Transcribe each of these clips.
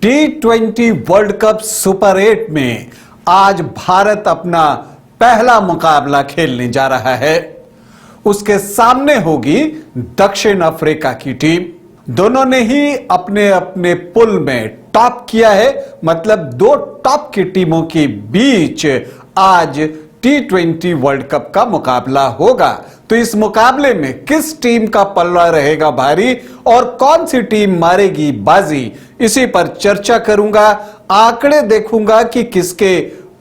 T20 world cup super 8 में आज भारत अपना पहला मुकाबला खेलने जा रहा है। उसके सामने होगी दक्षिण अफ्रीका की टीम। दोनों ने ही अपने अपने पुल में टॉप किया है, मतलब दो टॉप की टीमों के बीच आज T20 वर्ल्ड कप का मुकाबला होगा। तो इस मुकाबले में किस टीम का पल्ला रहेगा भारी और कौन सी टीम मारेगी बाजी, इसी पर चर्चा करूंगा। आंकड़े देखूंगा कि किसके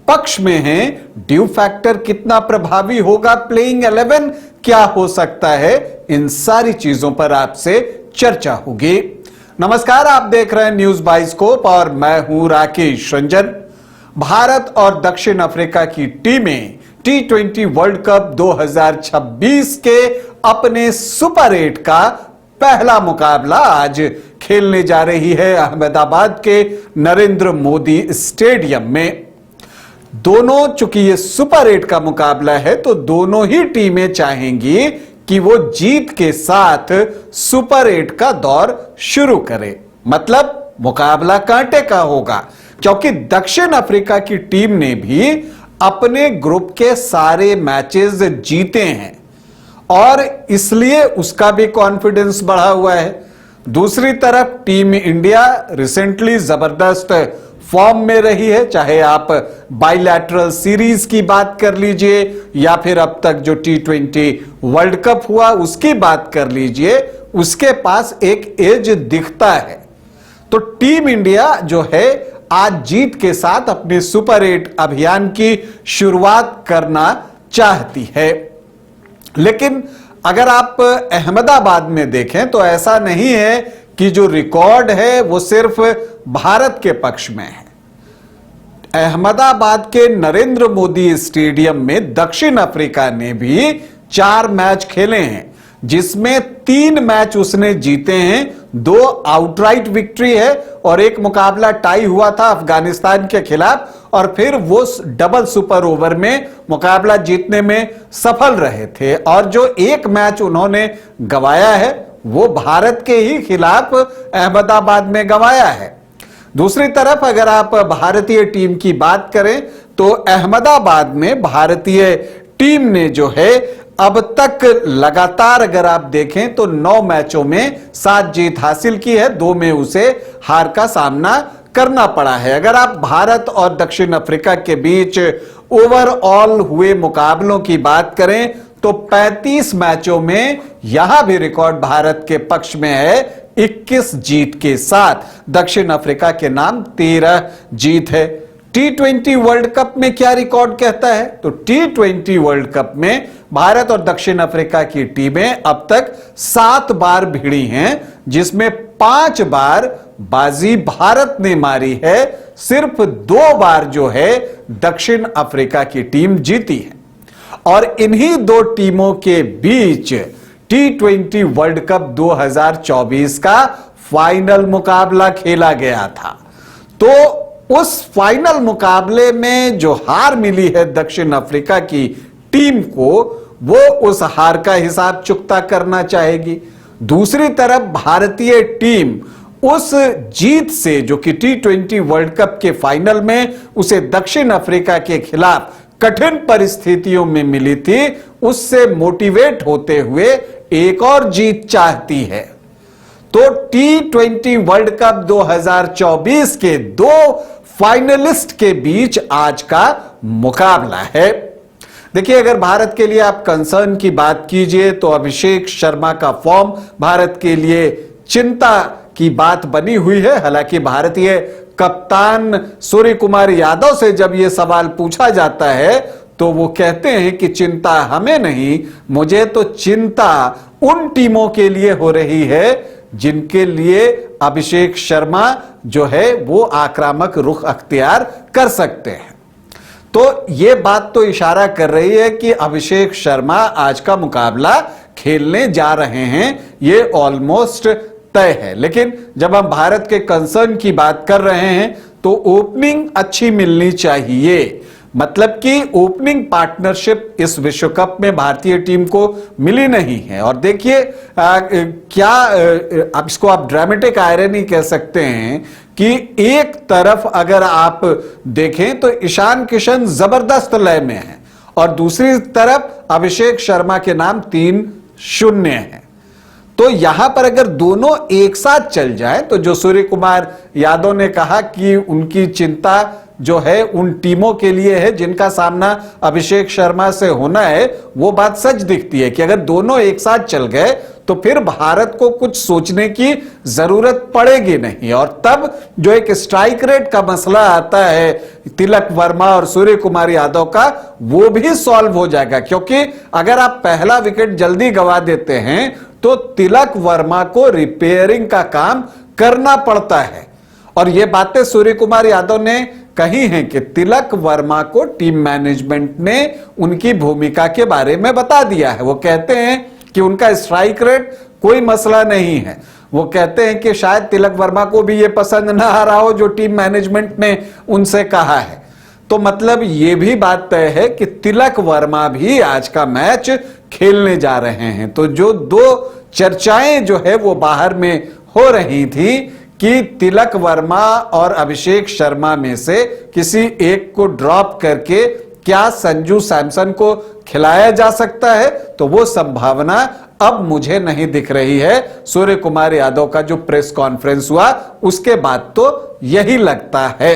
पक्ष में है, ड्यू फैक्टर कितना प्रभावी होगा, प्लेइंग 11 क्या हो सकता है, इन सारी चीजों पर आपसे चर्चा होगी। नमस्कार, आप देख रहे हैं न्यूज बाइस्कोप और मैं हूं राकेश रंजन। भारत और दक्षिण अफ्रीका की टीमें T20 वर्ल्ड कप 2026 के अपने सुपर 8 का पहला मुकाबला आज खेलने जा रही है अहमदाबाद के नरेंद्र मोदी स्टेडियम में। दोनों, चूंकि ये सुपर 8 का मुकाबला है तो दोनों ही टीमें चाहेंगी कि वो जीत के साथ सुपर 8 का दौर शुरू करे, मतलब मुकाबला कांटे का होगा, क्योंकि दक्षिण अफ्रीका की टीम ने भी अपने ग्रुप के सारे मैचेस जीते हैं और इसलिए उसका भी कॉन्फिडेंस बढ़ा हुआ है। दूसरी तरफ टीम इंडिया रिसेंटली जबरदस्त फॉर्म में रही है, चाहे आप बाइलैटरल सीरीज की बात कर लीजिए या फिर अब तक जो T20 वर्ल्ड कप हुआ उसकी बात कर लीजिए, उसके पास एक एज दिखता है। तो टीम इंडिया जो है आज जीत के साथ अपने सुपर 8 अभियान की शुरुआत करना चाहती है। लेकिन अगर आप अहमदाबाद में देखें तो ऐसा नहीं है कि जो रिकॉर्ड है वो सिर्फ भारत के पक्ष में है। अहमदाबाद के नरेंद्र मोदी स्टेडियम में दक्षिण अफ्रीका ने भी 4 मैच खेले हैं, जिसमें 3 मैच उसने जीते हैं, 2 आउटराइट विक्ट्री है और एक मुकाबला टाई हुआ था अफगानिस्तान के खिलाफ, और फिर वो डबल सुपर ओवर में मुकाबला जीतने में सफल रहे थे। और जो एक मैच उन्होंने गंवाया है वो भारत के ही खिलाफ अहमदाबाद में गंवाया है। दूसरी तरफ अगर आप भारतीय टीम की बात करें तो अहमदाबाद में भारतीय टीम ने जो है अब तक लगातार अगर आप देखें तो 9 मैचों में 7 जीत हासिल की है, 2 में उसे हार का सामना करना पड़ा है। अगर आप भारत और दक्षिण अफ्रीका के बीच ओवरऑल हुए मुकाबलों की बात करें तो 35 मैचों में यहां भी रिकॉर्ड भारत के पक्ष में है, 21 जीत के साथ दक्षिण अफ्रीका के नाम 13 जीत है। T20 वर्ल्ड कप में क्या रिकॉर्ड कहता है, तो T20 वर्ल्ड कप में भारत और दक्षिण अफ्रीका की टीमें अब तक 7 बार भिड़ी हैं, जिसमें 5 बार बाजी भारत ने मारी है, सिर्फ 2 बार जो है दक्षिण अफ्रीका की टीम जीती है। और इन्हीं 2 टीमों के बीच T20 वर्ल्ड कप 2024 का फाइनल मुकाबला खेला गया था। तो उस फाइनल मुकाबले में जो हार मिली है दक्षिण अफ्रीका की टीम को, वो उस हार का हिसाब चुकता करना चाहेगी। दूसरी तरफ भारतीय टीम उस जीत से, जो कि T20 वर्ल्ड कप के फाइनल में उसे दक्षिण अफ्रीका के खिलाफ कठिन परिस्थितियों में मिली थी, उससे मोटिवेट होते हुए एक और जीत चाहती है। तो T20 वर्ल्ड कप 2024 के 2 फाइनलिस्ट के बीच आज का मुकाबला है। देखिए, अगर भारत के लिए आप कंसर्न की बात कीजिए तो अभिषेक शर्मा का फॉर्म भारत के लिए चिंता की बात बनी हुई है। हालांकि भारतीय कप्तान सूर्य कुमार यादव से जब यह सवाल पूछा जाता है तो वो कहते हैं कि चिंता हमें नहीं, मुझे तो चिंता उन टीमों के लिए हो रही है जिनके लिए अभिषेक शर्मा जो है वो आक्रामक रुख अख्तियार कर सकते हैं। तो ये बात तो इशारा कर रही है कि अभिषेक शर्मा आज का मुकाबला खेलने जा रहे हैं, ये ऑलमोस्ट तय है। लेकिन जब हम भारत के कंसर्न की बात कर रहे हैं तो ओपनिंग अच्छी मिलनी चाहिए। मतलब कि ओपनिंग पार्टनरशिप इस विश्व कप में भारतीय टीम को मिली नहीं है। और देखिए क्या अब इसको आप ड्रामेटिक आयरनी कह सकते हैं कि एक तरफ अगर आप देखें तो ईशान किशन जबरदस्त लय में है और दूसरी तरफ अभिषेक शर्मा के नाम 3-0 है। तो यहां पर अगर दोनों एक साथ चल जाए तो जो सूर्य कुमार यादव ने कहा कि उनकी चिंता जो है उन टीमों के लिए है जिनका सामना अभिषेक शर्मा से होना है, वो बात सच दिखती है कि अगर दोनों एक साथ चल गए तो फिर भारत को कुछ सोचने की जरूरत पड़ेगी नहीं। और तब जो एक स्ट्राइक रेट का मसला आता है तिलक वर्मा और सूर्य कुमार यादव का, वो भी सॉल्व हो जाएगा, क्योंकि अगर आप पहला विकेट जल्दी गंवा देते हैं तो तिलक वर्मा को रिपेयरिंग का काम करना पड़ता है। और ये बातें सूर्य कुमार यादव ने कही हैं कि तिलक वर्मा को टीम मैनेजमेंट ने उनकी भूमिका के बारे में बता दिया है। वो कहते हैं कि उनका स्ट्राइक रेट कोई मसला नहीं है। वो कहते हैं कि शायद तिलक वर्मा को भी ये पसंद ना आ रहा हो जो टीम मैनेजमेंट ने उनसे कहा है। तो मतलब ये भी बात तय है कि तिलक वर्मा भी आज का मैच खेलने जा रहे हैं। तो जो दो चर्चाएं जो है वो बाहर में हो रही थी कि तिलक वर्मा और अभिषेक शर्मा में से किसी एक को ड्रॉप करके क्या संजू सैमसन को खिलाया जा सकता है, तो वो संभावना अब मुझे नहीं दिख रही है। सूर्य कुमार यादव का जो प्रेस कॉन्फ्रेंस हुआ उसके बाद तो यही लगता है।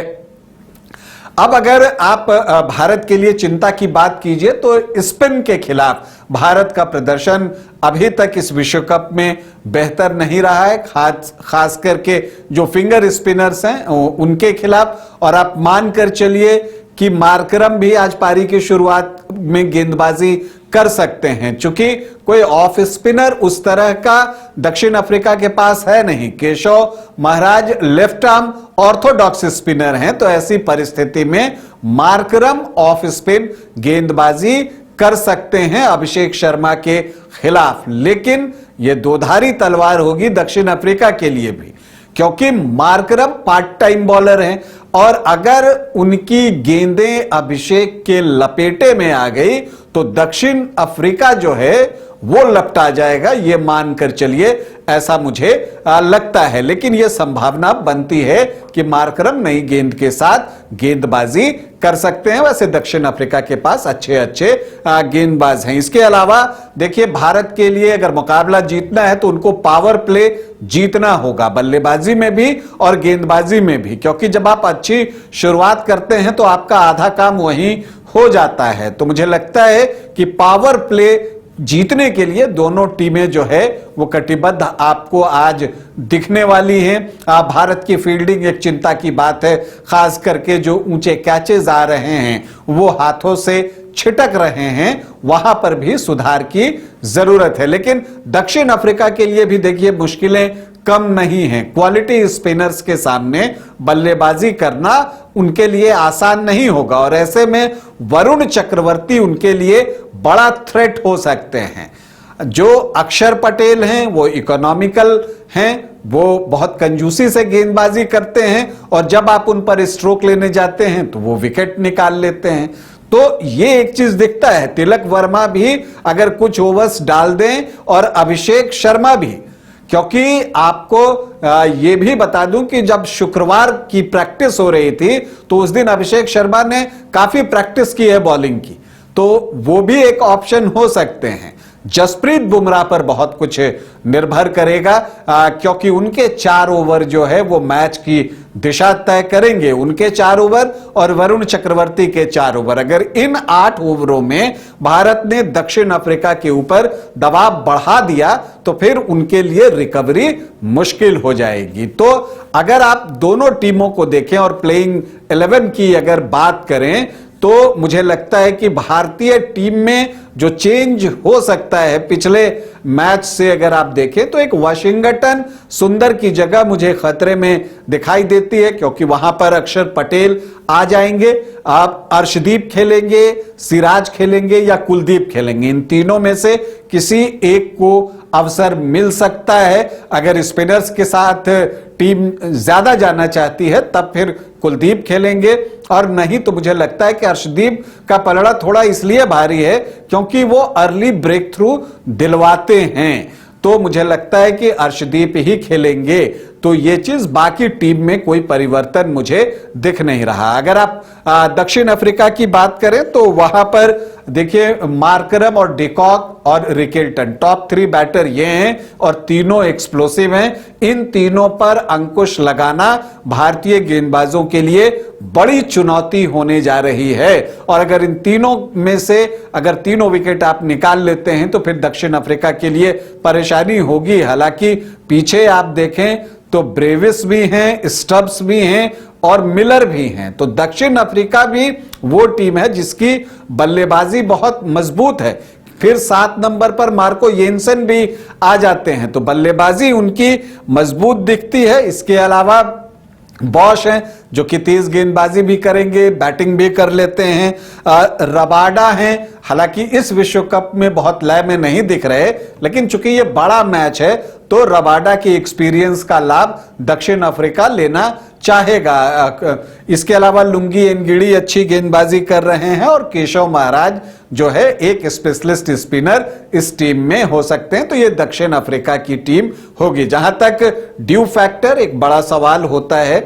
अब अगर आप भारत के लिए चिंता की बात कीजिए तो स्पिन के खिलाफ भारत का प्रदर्शन अभी तक इस विश्व कप में बेहतर नहीं रहा है, खास करके जो फिंगर स्पिनर्स हैं उनके खिलाफ। और आप मानकर चलिए कि मार्करम भी आज पारी की शुरुआत में गेंदबाजी कर सकते हैं, चूंकि कोई ऑफ स्पिनर उस तरह का दक्षिण अफ्रीका के पास है नहीं। Keshav Maharaj left arm Orthodox spinner हैं, तो ऐसी परिस्थिति में मार्करम ऑफ स्पिन गेंदबाजी कर सकते हैं अभिषेक शर्मा के खिलाफ। लेकिन यह दोधारी तलवार होगी दक्षिण अफ्रीका के लिए भी, क्योंकि मार्करम पार्ट टाइम बॉलर हैं और अगर उनकी गेंदें अभिषेक के लपेटे में आ गई तो दक्षिण अफ्रीका जो है वो लपटा जाएगा, ये मानकर चलिए, ऐसा मुझे लगता है। लेकिन यह संभावना बनती है कि मार्करम नई गेंद के साथ गेंदबाजी कर सकते हैं। वैसे दक्षिण अफ्रीका के पास अच्छे अच्छे गेंदबाज हैं। इसके अलावा देखिए भारत के लिए अगर मुकाबला जीतना है तो उनको पावर प्ले जीतना होगा, बल्लेबाजी में भी और गेंदबाजी में भी, क्योंकि जब आप अच्छी शुरुआत करते हैं तो आपका आधा काम वहीं हो जाता है। तो मुझे लगता है कि पावर प्ले जीतने के लिए दोनों टीमें जो है वो कटिबद्ध आपको आज दिखने वाली हैं। भारत की फील्डिंग एक चिंता की बात है, खास करके जो ऊंचे कैचेस आ रहे हैं वो हाथों से छिटक रहे हैं, वहां पर भी सुधार की जरूरत है। लेकिन दक्षिण अफ्रीका के लिए भी देखिए मुश्किलें कम नहीं है। क्वालिटी स्पिनर्स के सामने बल्लेबाजी करना उनके लिए आसान नहीं होगा और ऐसे में वरुण चक्रवर्ती उनके लिए बड़ा थ्रेट हो सकते हैं। जो अक्षर पटेल हैं वो इकोनॉमिकल हैं, वो बहुत कंजूसी से गेंदबाजी करते हैं और जब आप उन पर स्ट्रोक लेने जाते हैं तो वो विकेट निकाल लेते हैं। तो ये एक चीज दिखता है। तिलक वर्मा भी अगर कुछ ओवर्स डाल दें और अभिषेक शर्मा भी, क्योंकि आपको ये भी बता दूं कि जब शुक्रवार की प्रैक्टिस हो रही थी तो उस दिन अभिषेक शर्मा ने काफी प्रैक्टिस की है बॉलिंग की, तो वो भी एक ऑप्शन हो सकते हैं। जसप्रीत बुमराह पर बहुत कुछ निर्भर करेगा क्योंकि उनके 4 ओवर जो है वो मैच की दिशा तय करेंगे। उनके 4 ओवर और वरुण चक्रवर्ती के 4 ओवर, अगर इन 8 ओवरों में भारत ने दक्षिण अफ्रीका के ऊपर दबाव बढ़ा दिया तो फिर उनके लिए रिकवरी मुश्किल हो जाएगी। तो अगर आप दोनों टीमों को देखें और प्लेइंग 11 की अगर बात करें तो मुझे लगता है कि भारतीय टीम में जो चेंज हो सकता है पिछले मैच से अगर आप देखें तो एक वाशिंगटन सुंदर की जगह मुझे खतरे में दिखाई देती है, क्योंकि वहां पर अक्षर पटेल आ जाएंगे। आप अर्शदीप खेलेंगे, सिराज खेलेंगे या कुलदीप खेलेंगे, इन तीनों में से किसी एक को अवसर मिल सकता है। अगर स्पिनर्स के साथ टीम ज्यादा जाना चाहती है तब फिर कुलदीप खेलेंगे, और नहीं तो मुझे लगता है कि अर्शदीप का पलड़ा थोड़ा इसलिए भारी है क्योंकि वो अर्ली ब्रेक थ्रू दिलवाते हैं, तो मुझे लगता है कि अर्शदीप ही खेलेंगे। तो ये चीज बाकी टीम में कोई परिवर्तन मुझे दिख नहीं रहा। अगर आप दक्षिण अफ्रीका की बात करें तो वहां पर देखिए मार्करम और डिकॉक और रिकेल्टन टॉप 3 बैटर ये हैं और तीनों एक्सप्लोसिव हैं। इन तीनों पर अंकुश लगाना भारतीय गेंदबाजों के लिए बड़ी चुनौती होने जा रही है, और अगर इन तीनों में से अगर तीनों विकेट आप निकाल लेते हैं तो फिर दक्षिण अफ्रीका के लिए परेशानी होगी। हालांकि पीछे आप देखें तो ब्रेविस भी हैं, स्टब्स भी हैं और मिलर भी हैं, तो दक्षिण अफ्रीका भी वो टीम है जिसकी बल्लेबाजी बहुत मजबूत है। फिर 7 नंबर पर मार्को येंसन भी आ जाते हैं, तो बल्लेबाजी उनकी मजबूत दिखती है। इसके अलावा बॉश हैं जो कि तेज गेंदबाजी भी करेंगे, बैटिंग भी कर लेते हैं। रबाडा हैं, हालांकि इस विश्व कप में बहुत लय में नहीं दिख रहे, लेकिन चूंकि ये बड़ा मैच है तो रबाडा की एक्सपीरियंस का लाभ दक्षिण अफ्रीका लेना चाहेगा। इसके अलावा लुंगी एनगिडी अच्छी गेंदबाजी कर रहे हैं और केशव महाराज जो है एक स्पेशलिस्ट स्पिनर इस टीम में हो सकते हैं, तो ये दक्षिण अफ्रीका की टीम होगी। जहां तक ड्यू फैक्टर एक बड़ा सवाल होता है,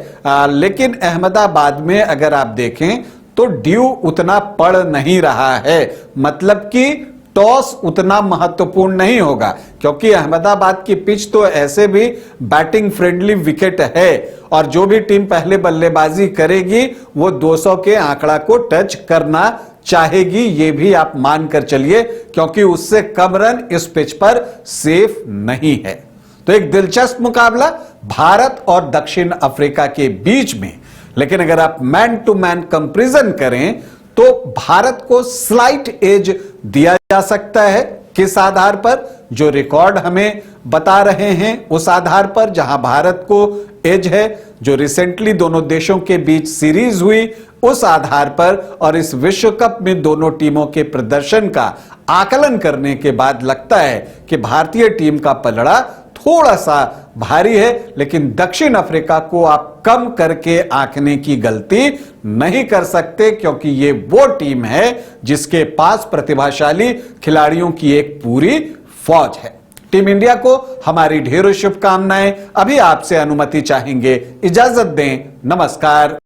लेकिन अहमदाबाद में अगर आप देखें तो ड्यू उतना पड़ नहीं रहा है, मतलब कि टॉस उतना महत्वपूर्ण नहीं होगा, क्योंकि अहमदाबाद की पिच तो ऐसे भी बैटिंग फ्रेंडली विकेट है और जो भी टीम पहले बल्लेबाजी करेगी वो 200 के आंकड़ा को टच करना चाहेगी, ये भी आप मानकर चलिए, क्योंकि उससे कम रन इस पिच पर सेफ नहीं है। तो एक दिलचस्प मुकाबला भारत और दक्षिण अफ्रीका के बीच में, लेकिन अगर आप मैन टू मैन कंपैरिजन करें तो भारत को स्लाइट एज दिया जा सकता है। किस आधार पर? जो रिकॉर्ड हमें बता रहे हैं उस आधार पर, जहां भारत को एज है, जो रिसेंटली दोनों देशों के बीच सीरीज हुई उस आधार पर, और इस विश्व कप में दोनों टीमों के प्रदर्शन का आकलन करने के बाद लगता है कि भारतीय टीम का पलड़ा थोड़ा सा भारी है, लेकिन दक्षिण अफ्रीका को आप कम करके आंकने की गलती नहीं कर सकते, क्योंकि ये वो टीम है जिसके पास प्रतिभाशाली खिलाड़ियों की एक पूरी फौज है। टीम इंडिया को हमारी ढेरों शुभकामनाएं। अभी आपसे अनुमति चाहेंगे, इजाजत दें, नमस्कार।